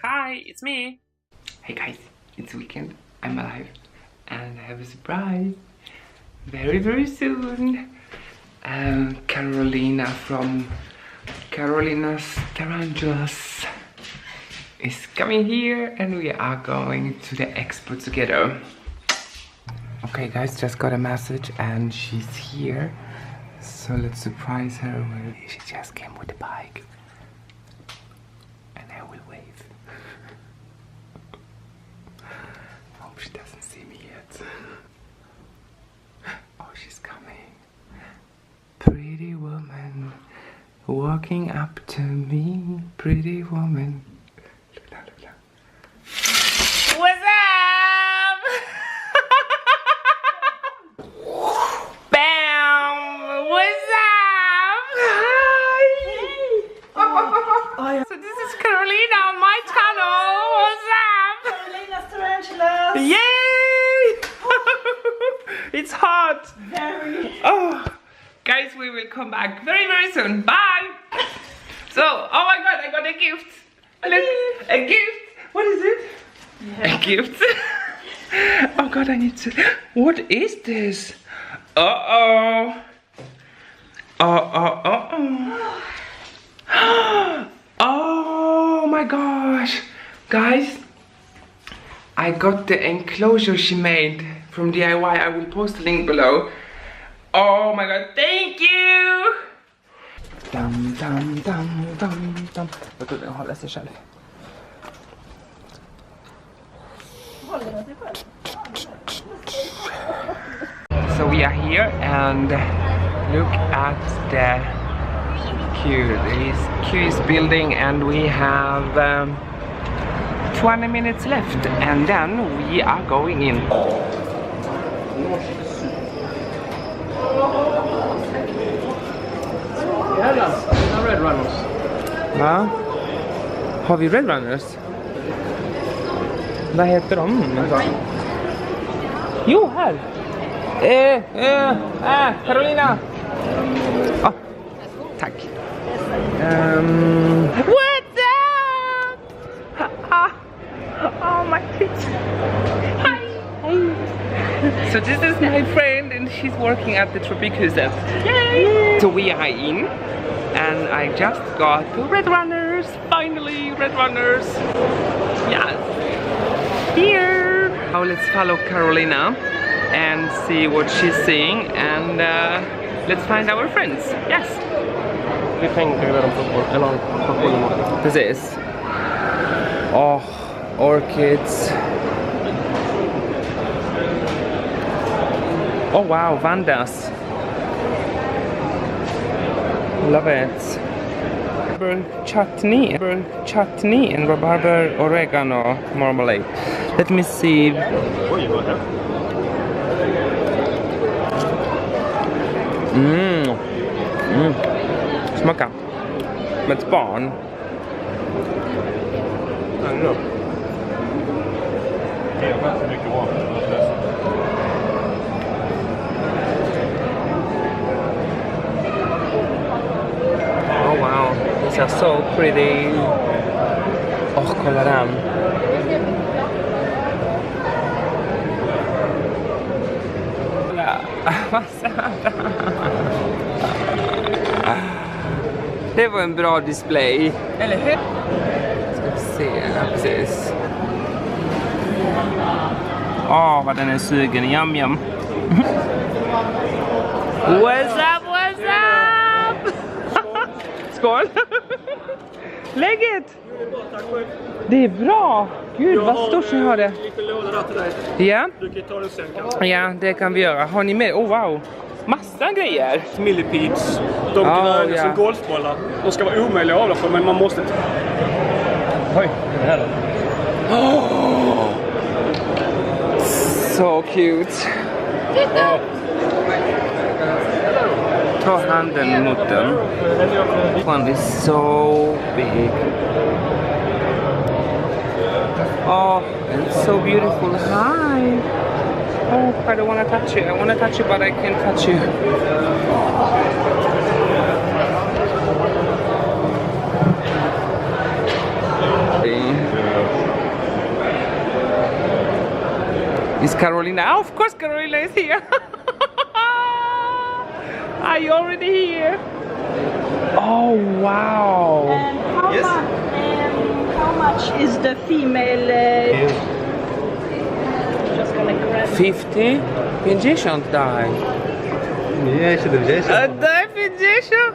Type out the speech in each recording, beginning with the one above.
Hi, it's me. Hey guys, it's weekend, I'm alive, and I have a surprise very soon. Karolina from Karolina's Tarantulas is coming here and we are going to the expo together. Okay guys, just got a message and she's here, so let's surprise her. She just came with a bike and I will wave. Hope she doesn't see me yet. Oh, she's coming. Pretty woman walking up to me. Pretty woman. Look now, look now. What's up? Bam! What's up? Hi! So this is Karolina on my channel. What's up? Karolina's tarantulas! Yay! It's hot! Very. Oh, guys, we will come back very soon. Bye! So, oh my god, I got a gift. Look, a gift. What is it? Yeah. A gift. Oh god, I need to. What is this? Uh-oh. Oh my gosh. Guys, I got the enclosure she made from DIY. I will post the link below. Oh my god, thank you! Dum dum dum dum dum. Jag tror den håller sig själv. So we are here and look at the queue. This queue is building and we have 20 minutes left and then we are going in. Red runners. Va? Har vi Red Runners? Vad heter de? Jo, här! Karolina! Oh, tack. What's up? Oh, my kids. Hi! So this is my friend and she's working at the TROPIKHUSET. Yay! So we are in and I just got the Red Runners. Finally, Red Runners. Yes. Here. Now let's follow Karolina and see what she's seeing and let's find our friends. Yes. Vi tänker redan på Precis. Oh, orchids. Oh wow, vandas. Love it. Chutney and rabarber oregano marmalade. Let me see. Smaka. Med ett barn. Oh wow, these are so pretty. Oh, kolla den. Det var en bra display. Eller hur? Ska vi se, precis. Åh, vad den är sugen. Yum yum. What's up, what's up? Skål! Lägg it! Det är bra! Gud, vad stort ni har det. Lite låda där till dig. Ja? Du kan ta det sen kanske. Ja, det kan vi göra. Har ni med? Oh wow! Massa grejer! Millipedes. De gröna som golfbollar. De ska vara omöjliga att avla på, men man måste... Oj, det här då. Oh! So cute! Ta handen mot den. This one is so big. Oh, it's so beautiful. Hi! Oh, I don't want to touch you. I want to touch you, but I can't touch you. Is Karolina? Oh, of course Karolina is here. Are you already here? Oh wow. And how much is the female? Just gonna grab 50? 50 daj. Nie, 70. Daj 50!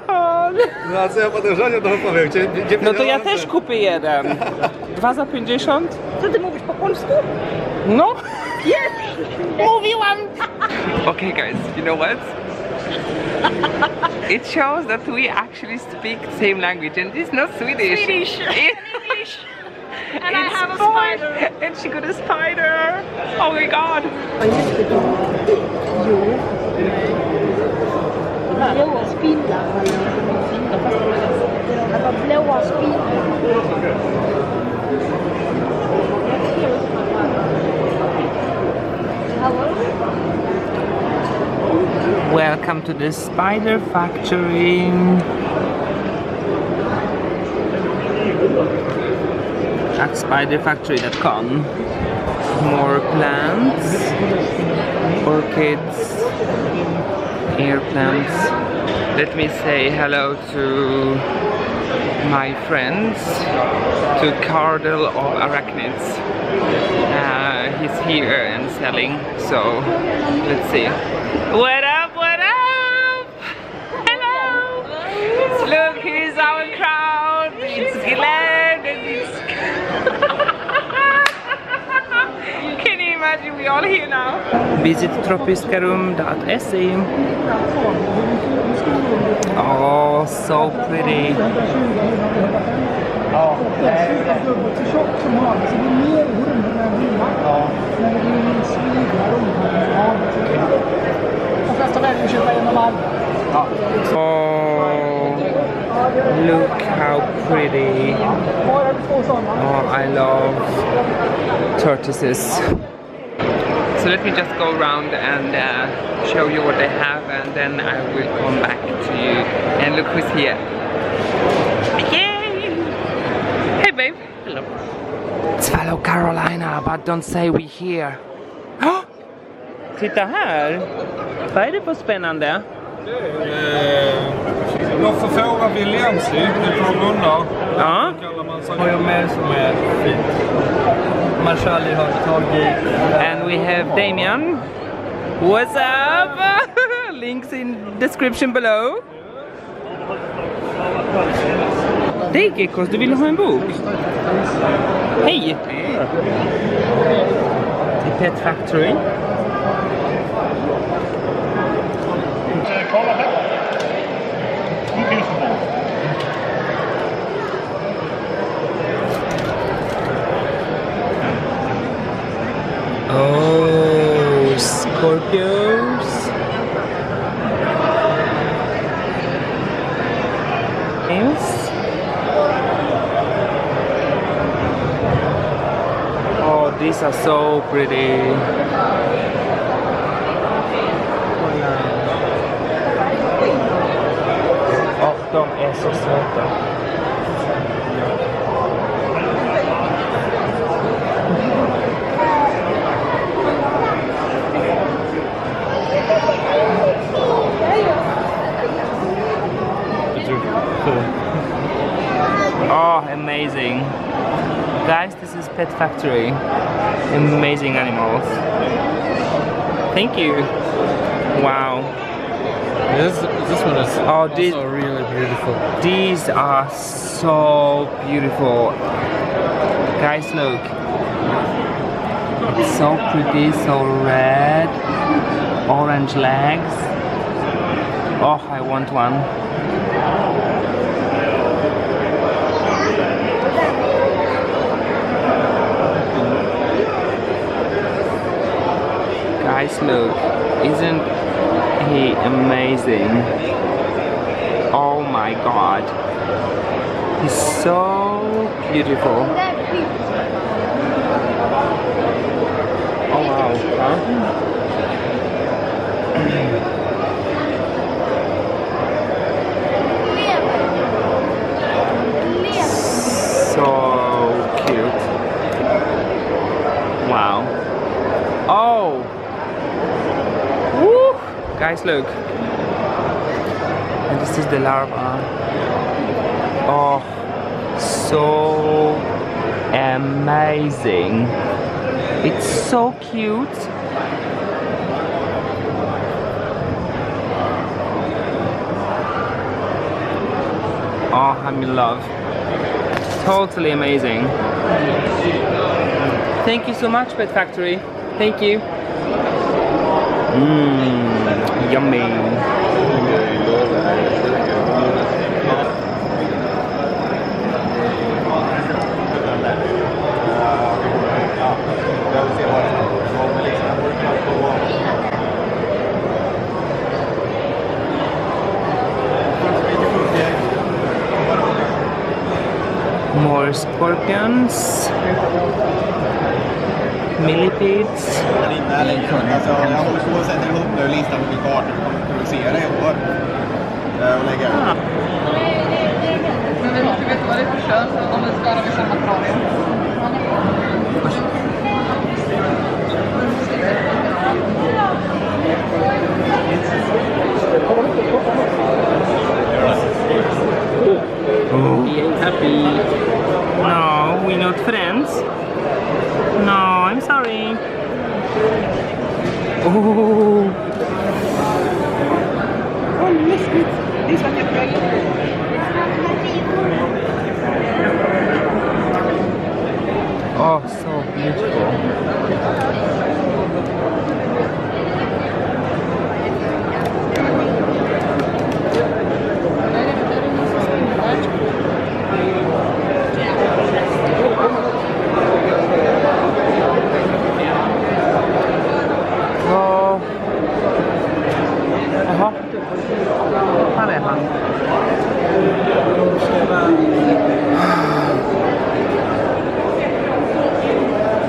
No a co ja potem żonie to powiem? Gdzie No to ja też kupię jeden. 2 za 50? Co ty mówisz po polsku? No. Yes! Mówiłam! Okay guys, you know what? It shows that we actually speak the same language and it's not Swedish. Swedish. English. And I have a spider. And she got a spider. Oh my god. Blåa spindlar. Det var blåa spindlar. Welcome to the SpiderFacotry. At SpiderFacotry.com. More plants, orchids, air plants. Let me say hello to my friends, to Cardle of arachnids. He's here and selling, so let's see. What up, what up? Hello! Look, here's our crowd. It's Glenn and it's... Can you imagine, we all here now? Visit tropiskroom.se. Oh, so pretty. Oh, look how pretty. Oh, I love tortoises. So let me just go around and show you what they have, and then I will come back to you. And look who's here. Yay! Hey babe. Hello. It's fellow Karolina, but don't say we here. Titta här! Vad är det för spännande? Loffefora Williamsi, det från Lunda. Ja. Har jag med som är fint. Marshall har tagit. And we have Damian. What's up? Links in description below. Hej Gekos, du vill ha en bok? Hej! ThePetFactory. Oh, Scorpios. Yes. Oh, these are so pretty. Oh, de är så söta. Oh, amazing. Guys, this is PetFactory. Amazing animals. Thank you. Wow. This one is also really beautiful. These are so beautiful. Guys, look. It's so pretty, so red. Orange legs. Oh, I want one. Guys, look, isn't he amazing? Oh my god, he's so beautiful. Oh wow, huh? So cute. Wow. Oh, guys, look. And this is the larva. Oh, so amazing. It's so cute. Oh, I'm in love. Totally amazing. Thank you so much, PetFactory. Thank you. Yummy. More scorpions, millipedes. He ain't happy. No, we're not friends. No, I'm sorry. Oh. Oh, so beautiful.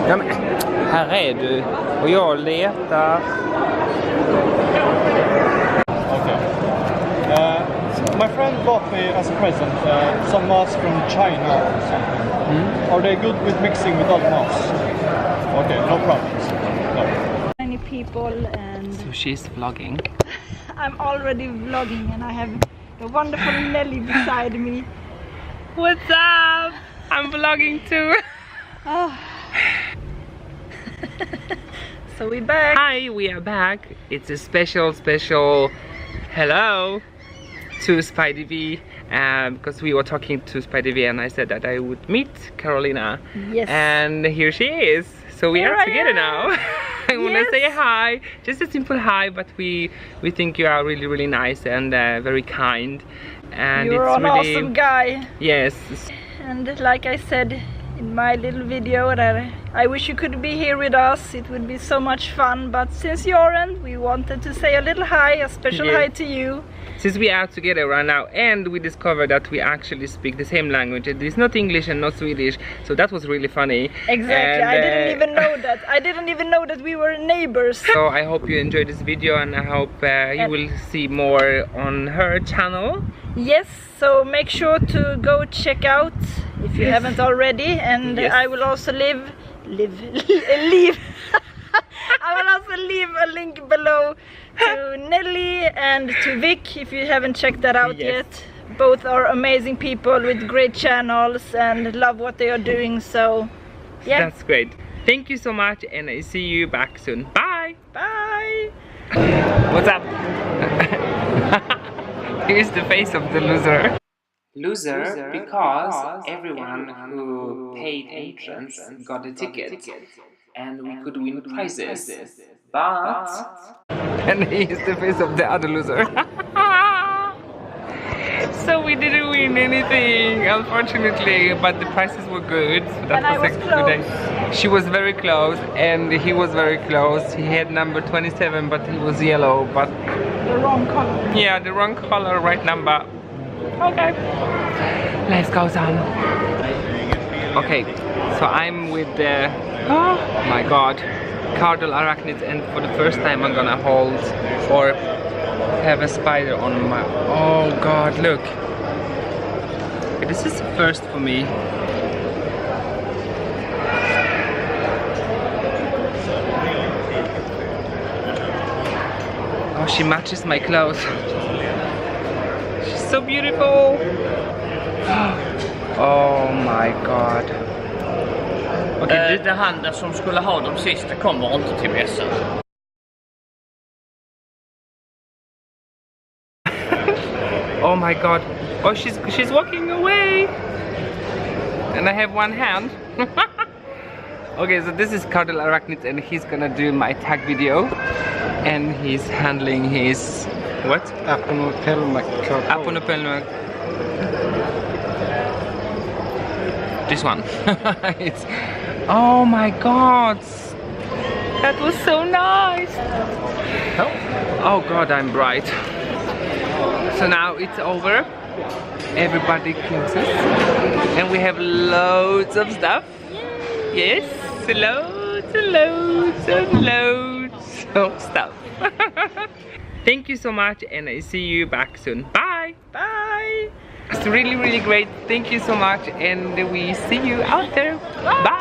Ja, men här är du och jag letar. Okay. My friend bought me as a present some masks from China or something. Are they good with mixing with other masks? Okay, no problems. No. Many people, and So she's vlogging. I'm already vlogging, and I have the wonderful Nelly beside me. What's up? I'm vlogging too. Oh. So we're back. Hi, we are back. It's a special hello to SpiderV, because we were talking to SpiderV and I said that I would meet Karolina. Yes. And here she is. So we Here are I together am. now. I want to Yes. say hi, just a simple hi, but we think you are really nice and very kind. And You're it's an really awesome guy. Yes. And like I said in my little video, that I wish you could be here with us. It would be so much fun. But since you aren't, we wanted to say a little hi, a special Yeah. hi to you. Since we are together right now and we discovered that we actually speak the same language, it is not English and not Swedish, so that was really funny. Exactly. And, I didn't even know that. I didn't even know that we were neighbors. So I hope you enjoyed this video and I hope you will see more on her channel. Yes, so make sure to go check out if you haven't already, and Yes. I will also leave I will also leave a link below to Nelly and to Vic if you haven't checked that out Yes. yet. Both are amazing people with great channels and love what they are doing, so yeah. That's great. Thank you so much and I see you back soon. Bye! Bye! What's up? Here's the face of the loser. Loser because everyone who paid entrance got a ticket and we could win prizes. But and here's the face of the other loser. So we didn't win anything, unfortunately, but the prices were good. So that And I was was a good close. day. She was very close and he was very close. He had number 27 but he was yellow, but The wrong color. yeah, the wrong color, right number. Okay, let's go son. Okay, so I'm with the, oh my god, Cardle arachnids, and for the first time I'm gonna hold or have a spider on my, oh god, look. Okay, this is the first for me. Oh, she matches my clothes. She's so beautiful. Oh my god. Okay, det han där som skulle ha de sista kommer inte till mässan. Oh my god. Oh, she's walking away. And I have one hand. Okay, so this is Cardle arachnids and he's gonna do my tag video. And he's handling his... what? Aponopelmac. This one. It's... oh my god. That was so nice. Oh god, I'm bright. So now it's over. Everybody closes. And we have loads of stuff. Yes, loads and loads and loads of stuff. Thank you so much and I see you back soon. Bye! Bye! It's really, really great. Thank you so much and we see you out there. Bye!